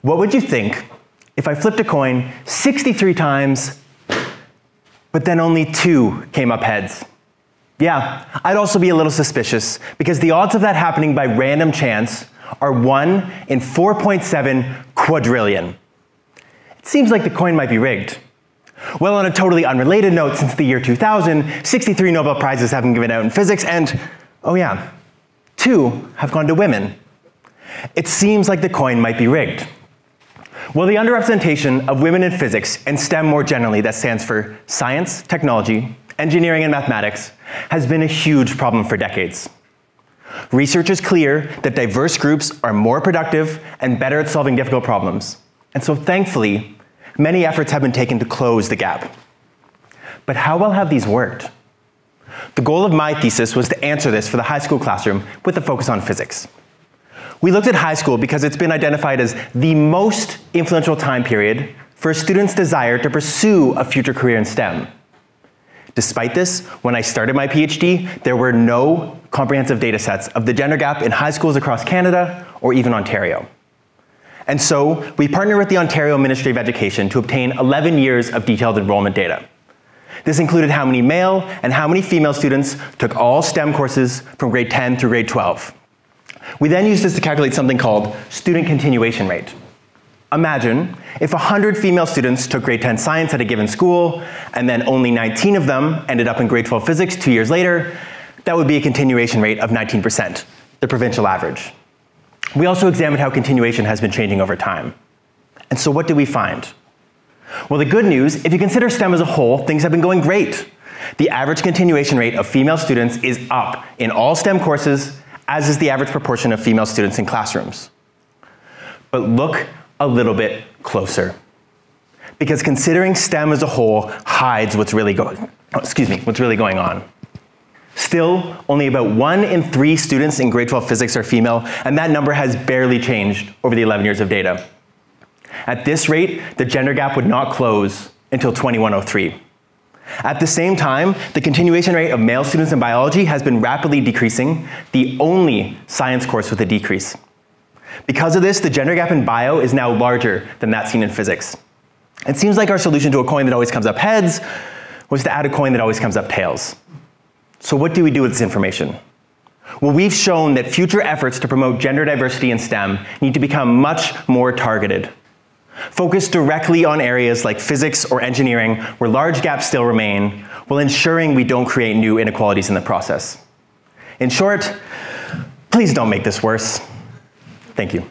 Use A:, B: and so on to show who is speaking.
A: What would you think if I flipped a coin 63 times, but then only 2 came up heads? Yeah, I'd also be a little suspicious, because the odds of that happening by random chance are 1 in 4.7 quadrillion. It seems like the coin might be rigged. Well, on a totally unrelated note, since the year 2000, 63 Nobel Prizes have been given out in physics, and, oh yeah, 2 have gone to women. It seems like the coin might be rigged. Well, the underrepresentation of women in physics, and STEM more generally, that stands for science, technology, engineering, and mathematics, has been a huge problem for decades. Research is clear that diverse groups are more productive and better at solving difficult problems. And so thankfully, many efforts have been taken to close the gap. But how well have these worked? The goal of my thesis was to answer this for the high school classroom with a focus on physics. We looked at high school because it's been identified as the most influential time period for a student's desire to pursue a future career in STEM. Despite this, when I started my PhD, there were no comprehensive data sets of the gender gap in high schools across Canada or even Ontario. And so we partnered with the Ontario Ministry of Education to obtain 11 years of detailed enrollment data. This included how many male and how many female students took all STEM courses from grade 10 through grade 12. We then used this to calculate something called student continuation rate. Imagine if 100 female students took grade 10 science at a given school, and then only 19 of them ended up in grade 12 physics 2 years later. That would be a continuation rate of 19%, the provincial average. We also examined how continuation has been changing over time. And so what did we find? Well, the good news, if you consider STEM as a whole, things have been going great. The average continuation rate of female students is up in all STEM courses, as is the average proportion of female students in classrooms. But look a little bit closer, because considering STEM as a whole hides what's really going on. Still, only about 1 in 3 students in grade 12 physics are female, and that number has barely changed over the 11 years of data. At this rate, the gender gap would not close until 2103. At the same time, the continuation rate of male students in biology has been rapidly decreasing, the only science course with a decrease. Because of this, the gender gap in bio is now larger than that seen in physics. It seems like our solution to a coin that always comes up heads was to add a coin that always comes up tails. So what do we do with this information? Well, we've shown that future efforts to promote gender diversity in STEM need to become much more targeted. Focus directly on areas like physics or engineering where large gaps still remain, while ensuring we don't create new inequalities in the process. In short, please don't make this worse. Thank you.